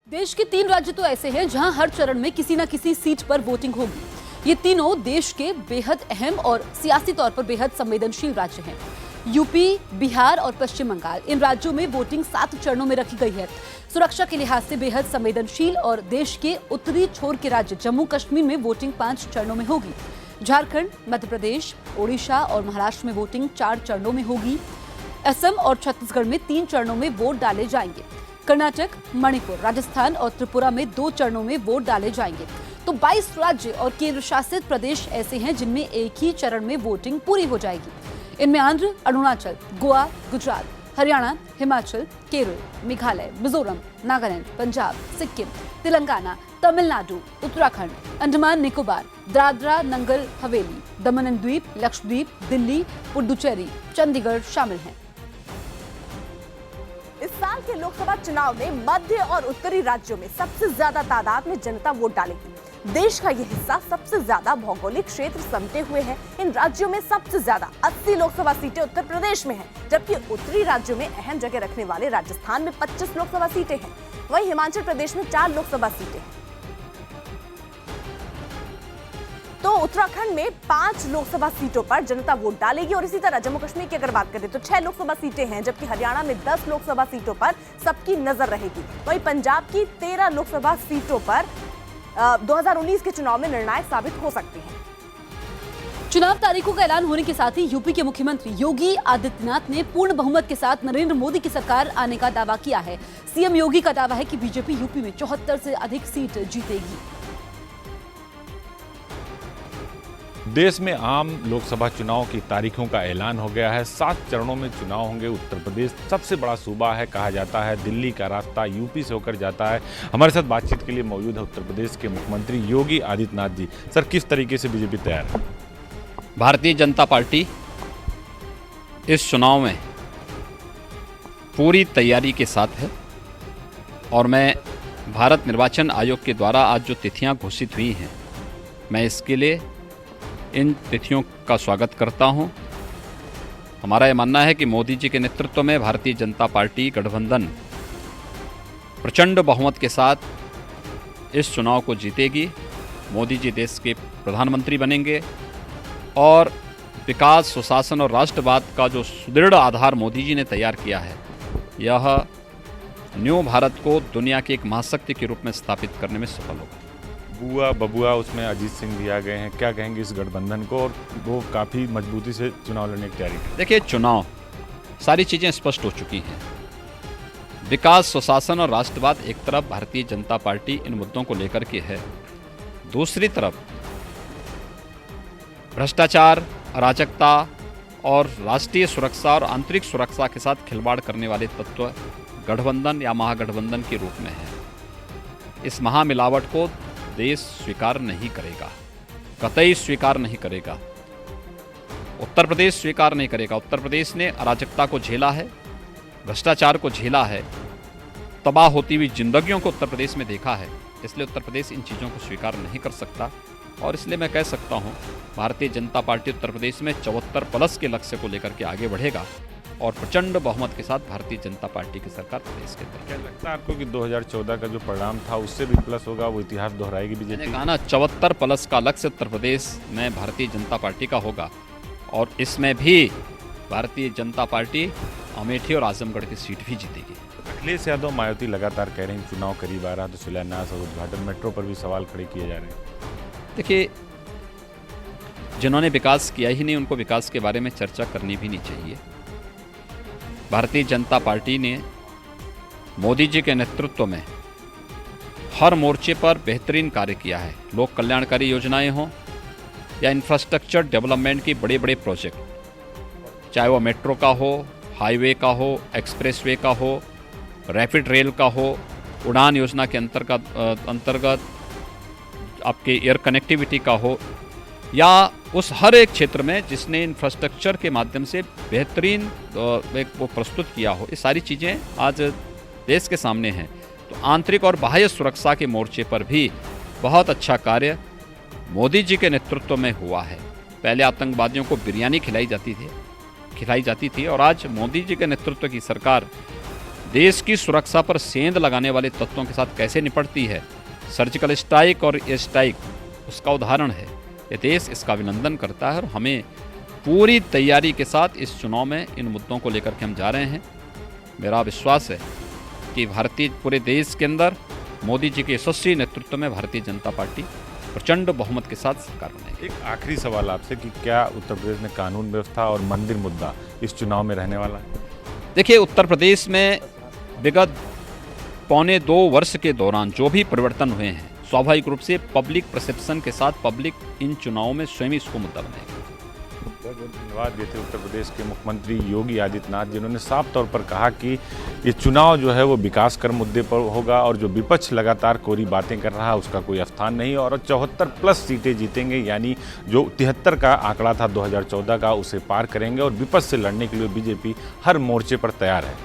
देश के 3 राज्य तो ऐसे हैं जहां हर चरण में किसी न किसी सीट पर वोटिंग होगी। ये तीनों देश के बेहद अहम और सियासी तौर पर बेहद संवेदनशील राज्य हैं। यूपी, बिहार और पश्चिम बंगाल, इन राज्यों में वोटिंग 7 चरणों में रखी गई है। सुरक्षा के लिहाज से बेहद संवेदनशील और देश के उत्तरी छोर के राज्य जम्मू कश्मीर में वोटिंग 5 चरणों में होगी। झारखंड, मध्य प्रदेश, ओडिशा और महाराष्ट्र में वोटिंग 4 चरणों में होगी। असम और छत्तीसगढ़ में 3 चरणों में वोट डाले जाएंगे। कर्नाटक, मणिपुर, राजस्थान और त्रिपुरा में 2 चरणों में वोट डाले जाएंगे। तो 22 राज्य और केंद्र शासित प्रदेश ऐसे हैं जिनमें एक ही चरण में वोटिंग पूरी हो जाएगी। इनमें आंध्र, अरुणाचल, गोवा, गुजरात, हरियाणा, हिमाचल, केरल, मेघालय, मिजोरम, नागालैंड, पंजाब, सिक्किम, तेलंगाना, तमिलनाडु, उत्तराखंड, अंडमान निकोबार, दादरा नगर हवेली, दमन एंड द्वीप, लक्षद्वीप, दिल्ली, पुडुचेरी, चंडीगढ़ शामिल हैं। इस साल के लोकसभा चुनाव में मध्य और उत्तरी राज्यों में सबसे ज्यादा तादाद में जनता वोट डालेगी। देश का यह हिस्सा सबसे ज्यादा भौगोलिक क्षेत्र समेटे हुए है। इन राज्यों में सबसे ज्यादा 80 लोकसभा सीटें उत्तर प्रदेश में हैं, जबकि उत्तरी राज्यों में अहम जगह रखने वाले राजस्थान में 25 लोकसभा सीटें हैं। वहीं हिमाचल प्रदेश में 4 लोकसभा सीटें हैं। तो उत्तराखंड में 5 लोकसभा सीटों पर जनता वोट डालेगी और इसी तरह जम्मू कश्मीर की अगर बात करें तो 6 लोकसभा सीटें हैं, जबकि हरियाणा में 10 लोकसभा सीटों पर सबकी नजर रहेगी। वहीं पंजाब की 13 लोकसभा सीटों पर 2019 के चुनाव में निर्णायक साबित हो सकती हैं। चुनाव तारीखों का ऐलान होने के साथ ही यूपी के मुख्यमंत्री योगी आदित्यनाथ ने पूर्ण बहुमत के साथ नरेंद्र मोदी की सरकार आने का दावा किया है। सीएम योगी का दावा है कि बीजेपी यूपी में 74 से अधिक सीट जीतेगी। देश में आम लोकसभा चुनाव की तारीखों का ऐलान हो गया है। 7 चरणों में चुनाव होंगे। उत्तर प्रदेश सबसे बड़ा सूबा है, कहा जाता है दिल्ली का रास्ता यूपी से होकर जाता है। हमारे साथ बातचीत के लिए मौजूद है उत्तर प्रदेश के मुख्यमंत्री योगी आदित्यनाथ जी। सर, किस तरीके से बीजेपी तैयार है? भारतीय जनता पार्टी इस चुनाव में पूरी तैयारी के साथ है और मैं भारत निर्वाचन आयोग के द्वारा आज जो तिथियां घोषित हुई हैं, मैं इसके लिए इन तिथियों का स्वागत करता हूं। हमारा यह मानना है कि मोदी जी के नेतृत्व में भारतीय जनता पार्टी गठबंधन प्रचंड बहुमत के साथ इस चुनाव को जीतेगी। मोदी जी देश के प्रधानमंत्री बनेंगे और विकास, सुशासन और राष्ट्रवाद का जो सुदृढ़ आधार मोदी जी ने तैयार किया है, यह न्यू भारत को दुनिया की एक महाशक्ति के रूप में स्थापित करने में सफल होगा। बुआ बबुआ उसमें अजीत सिंह भी आ गए हैं, क्या कहेंगे इस गठबंधन को? और वो काफ़ी मजबूती से चुनाव लड़ने की तैयारी कर। देखिए, चुनाव सारी चीज़ें स्पष्ट हो चुकी हैं। विकास, सुशासन और राष्ट्रवाद एक तरफ भारतीय जनता पार्टी इन मुद्दों को लेकर के है, दूसरी तरफ भ्रष्टाचार, अराजकता और राष्ट्रीय सुरक्षा और आंतरिक सुरक्षा के साथ खिलवाड़ करने वाले तत्व गठबंधन या महागठबंधन के रूप में है। इस महामिलावट को देश स्वीकार नहीं करेगा, कतई स्वीकार नहीं करेगा। उत्तर प्रदेश स्वीकार नहीं करेगा। उत्तर प्रदेश ने अराजकता को झेला है, भ्रष्टाचार को झेला है, तबाह होती हुई जिंदगियों को उत्तर प्रदेश में देखा है। इसलिए उत्तर प्रदेश इन चीज़ों को स्वीकार नहीं कर सकता और इसलिए मैं कह सकता हूँ भारतीय जनता पार्टी उत्तर प्रदेश में 74+ के लक्ष्य को लेकर के आगे बढ़ेगा और प्रचंड बहुमत के साथ भारतीय जनता पार्टी की सरकार प्रदेश के अंदर। क्या लगता है आपको कि 2014 का जो परिणाम था उससे भी प्लस होगा, वो इतिहास दोहराएगी बीजेपी? मैंने कहा ना, 74+ का लक्ष्य उत्तर प्रदेश में भारतीय जनता पार्टी का होगा और इसमें भी भारतीय जनता पार्टी अमेठी और आजमगढ़ की सीट भी जीतेगी। अखिलेश यादव, मायावती लगातार कह रहे हैं चुनाव करीब आ रहा है तो शिलान्यास और उद्घाटन, मेट्रो पर भी सवाल खड़े किए जा रहे हैं। देखिए, जिन्होंने विकास किया ही नहीं उनको विकास के बारे में चर्चा करनी भी नहीं चाहिए। भारतीय जनता पार्टी ने मोदी जी के नेतृत्व में हर मोर्चे पर बेहतरीन कार्य किया है। लोक कल्याणकारी योजनाएं हों या इंफ्रास्ट्रक्चर डेवलपमेंट की बड़े बड़े प्रोजेक्ट, चाहे वो मेट्रो का हो, हाईवे का हो, एक्सप्रेसवे का हो, रैपिड रेल का हो, उड़ान योजना के अंतर्गत आपके एयर कनेक्टिविटी का हो, या उस हर एक क्षेत्र में जिसने इंफ्रास्ट्रक्चर के माध्यम से बेहतरीन वो प्रस्तुत किया हो, ये सारी चीज़ें आज देश के सामने हैं। तो आंतरिक और बाह्य सुरक्षा के मोर्चे पर भी बहुत अच्छा कार्य मोदी जी के नेतृत्व में हुआ है। पहले आतंकवादियों को बिरयानी खिलाई जाती थी और आज मोदी जी के नेतृत्व की सरकार देश की सुरक्षा पर सेंध लगाने वाले तत्वों के साथ कैसे निपटती है। सर्जिकल स्ट्राइक और एयर स्ट्राइक उसका उदाहरण है। ये देश इसका अभिनंदन करता है और हमें पूरी तैयारी के साथ इस चुनाव में इन मुद्दों को लेकर के हम जा रहे हैं। मेरा विश्वास है कि पूरे देश के अंदर मोदी जी के यशस्वी नेतृत्व में भारतीय जनता पार्टी प्रचंड बहुमत के साथ सरकार बनाएगी। एक आखिरी सवाल आपसे कि क्या उत्तर प्रदेश में कानून व्यवस्था और मंदिर मुद्दा इस चुनाव में रहने वाला है? देखिए, उत्तर प्रदेश में विगत 1.25 वर्ष के दौरान जो भी परिवर्तन हुए हैं, स्वाभाविक रूप से पब्लिक परसेप्शन के साथ पब्लिक इन चुनावों में स्वयं इसको मुद्दा बनाएगी। बहुत बहुत धन्यवाद। ये थे उत्तर प्रदेश के मुख्यमंत्री योगी आदित्यनाथ, जिन्होंने साफ तौर पर कहा कि ये चुनाव जो है वो विकास कर मुद्दे पर होगा और जो विपक्ष लगातार कोरी बातें कर रहा है उसका कोई स्थान नहीं, और 74+ सीटें जीतेंगे, यानी जो 73 का आंकड़ा था 2014 का उसे पार करेंगे और विपक्ष से लड़ने के लिए बीजेपी हर मोर्चे पर तैयार है।